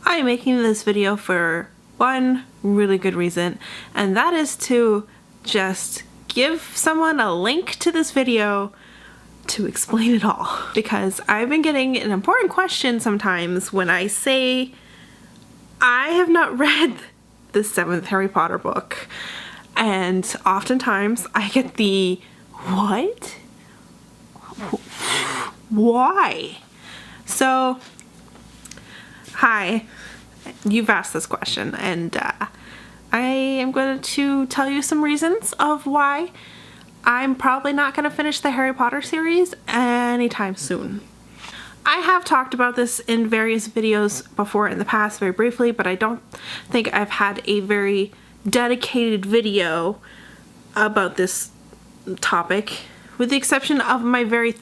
I'm making this video for one really good reason, and that is to just give someone a link to this video to explain it all. Because I've been getting an important question sometimes when I say I have not read the 7th Harry Potter book, and oftentimes I get the what? Why? So, hi, you've asked this question, and I am going to tell you some reasons of why I'm probably not going to finish the Harry Potter series anytime soon. I have talked about this in various videos before in the past very briefly, but I don't think I've had a very dedicated video about this topic, with the exception of my very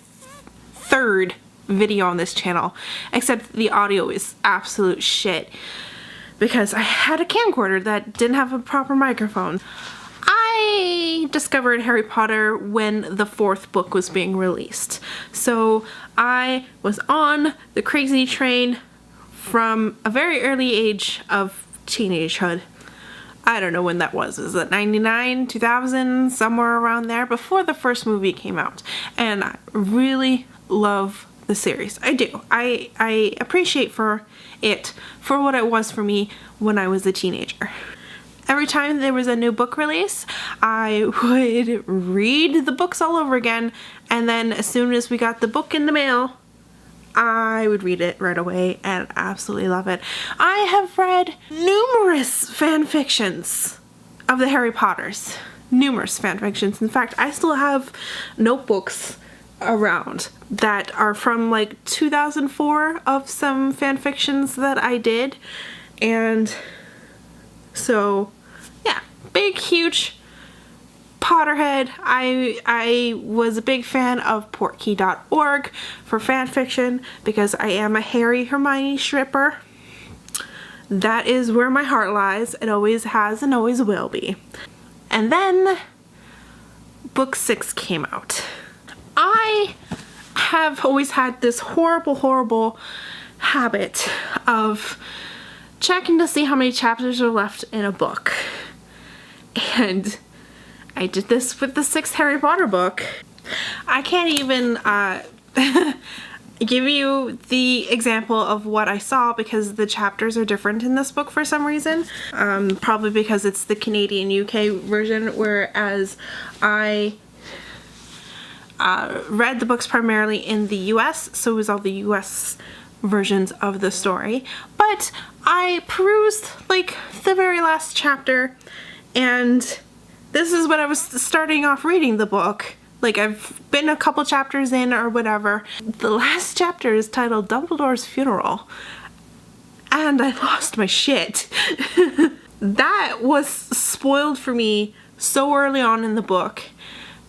third video on this channel, except the audio is absolute shit because I had a camcorder that didn't have a proper microphone. I discovered Harry Potter when the 4th book was being released, so I was on the crazy train from a very early age of teenagehood. I don't know when that was. Is it 99, 2000, somewhere around there, before the first movie came out. And I really love the series. I do. I appreciate for it for what it was for me when I was a teenager. Every time there was a new book release, I would read the books all over again, and then as soon as we got the book in the mail, I would read it right away and absolutely love it. I have read numerous fan fictions of the Harry Potters. Numerous fan fictions. In fact, I still have notebooks around that are from like 2004 of some fan fictions that I did. And so, yeah, big, huge Potterhead. I was a big fan of portkey.org for fanfiction because I am a Harry Hermione stripper. That is where my heart lies. It always has and always will be. And then book 6 came out. I have always had this horrible habit of checking to see how many chapters are left in a book. And I did this with the 6th Harry Potter book. I can't even give you the example of what I saw because the chapters are different in this book for some reason. Probably because it's the Canadian UK version, whereas I read the books primarily in the US, so it was all the US versions of the story. But I perused like the very last chapter, and this is when I was starting off reading the book. Like, I've been a couple chapters in or whatever. The last chapter is titled Dumbledore's Funeral, and I lost my shit. That was spoiled for me so early on in the book,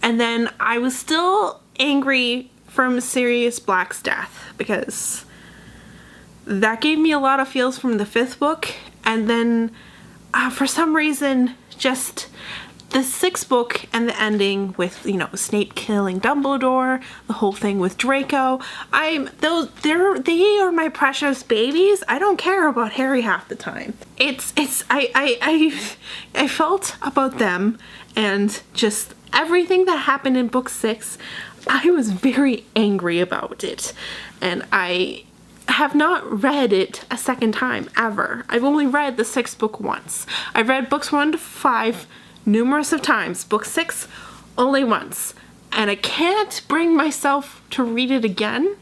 and then I was still angry from Sirius Black's death because that gave me a lot of feels from the 5th book, and then for some reason just the 6th book and the ending with, you know, Snape killing Dumbledore, the whole thing with Draco. They are my precious babies. I don't care about Harry half the time. I felt about them, and just everything that happened in book 6, I was very angry about it. And I have not read it a second time ever. I've only read the 6th book once. I've read books 1 to 5 numerous of times. Book 6 only once, and I can't bring myself to read it again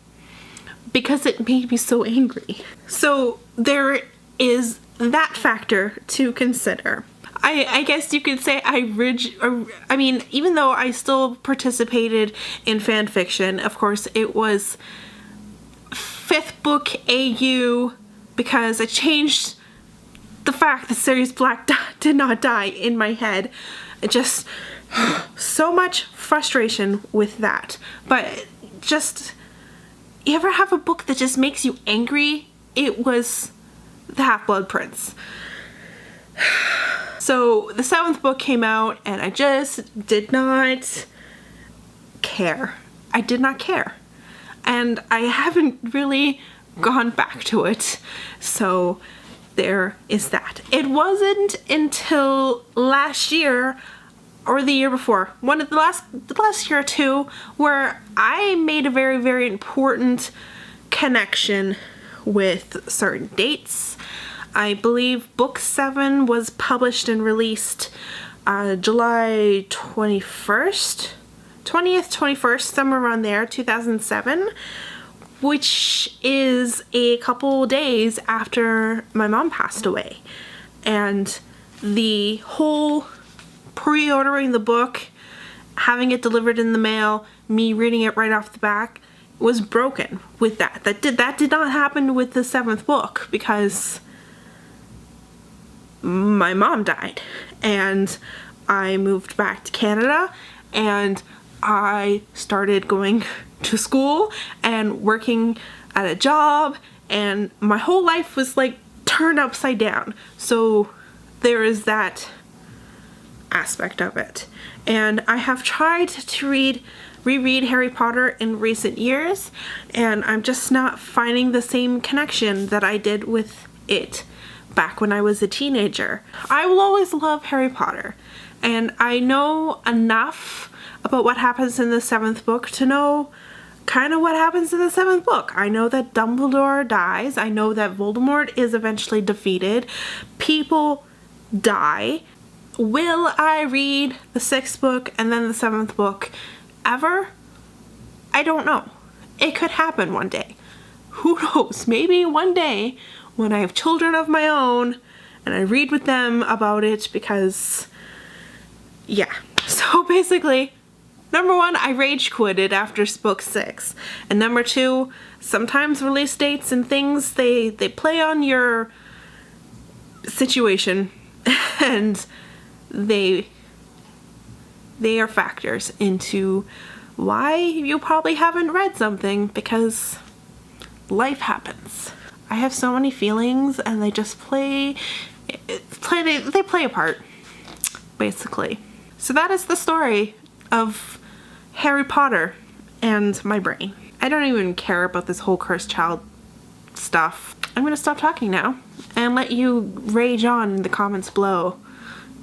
because it made me so angry. So there is that factor to consider. I guess you could say I mean, even though I still participated in fan fiction, of course it was 5th book AU because I changed the fact that Sirius Black did not die in my head. It just, so much frustration with that. But just, you ever have a book that just makes you angry? It was The Half-Blood Prince. So the 7th book came out, and I just did not care. I did not care. And I haven't really gone back to it. So there is that. It wasn't until last year or the year before, one of the last year or two, where I made a very, very important connection with certain dates. I believe book 7 was published and released July 21st, 20th, 21st, somewhere around there, 2007, which is a couple days after my mom passed away. And the whole pre-ordering the book, having it delivered in the mail, me reading it right off the back, was broken with that. That did not happen with the 7th book because my mom died and I moved back to Canada and I started going to school and working at a job, and my whole life was like turned upside down. So there is that aspect of it. And I have tried to reread Harry Potter in recent years, and I'm just not finding the same connection that I did with it back when I was a teenager. I will always love Harry Potter, and I know enough about what happens in the 7th book to know kind of what happens in the 7th book. I know that Dumbledore dies. I know that Voldemort is eventually defeated. People die. Will I read the 6th book and then the 7th book ever? I don't know. It could happen one day. Who knows? Maybe one day when I have children of my own and I read with them about it, because yeah. So basically, number 1, I rage quitted after book 6. And number 2, sometimes release dates and things, they play on your situation and they are factors into why you probably haven't read something, because life happens. I have so many feelings and they just play a part, basically. So that is the story of Harry Potter and my brain. I don't even care about this whole cursed child stuff. I'm gonna stop talking now and let you rage on in the comments below.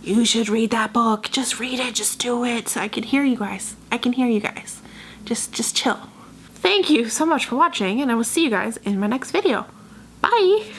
You should read that book. Just read it. Just do it. I can hear you guys. I can hear you guys. Just chill. Thank you so much for watching, and I will see you guys in my next video. Bye!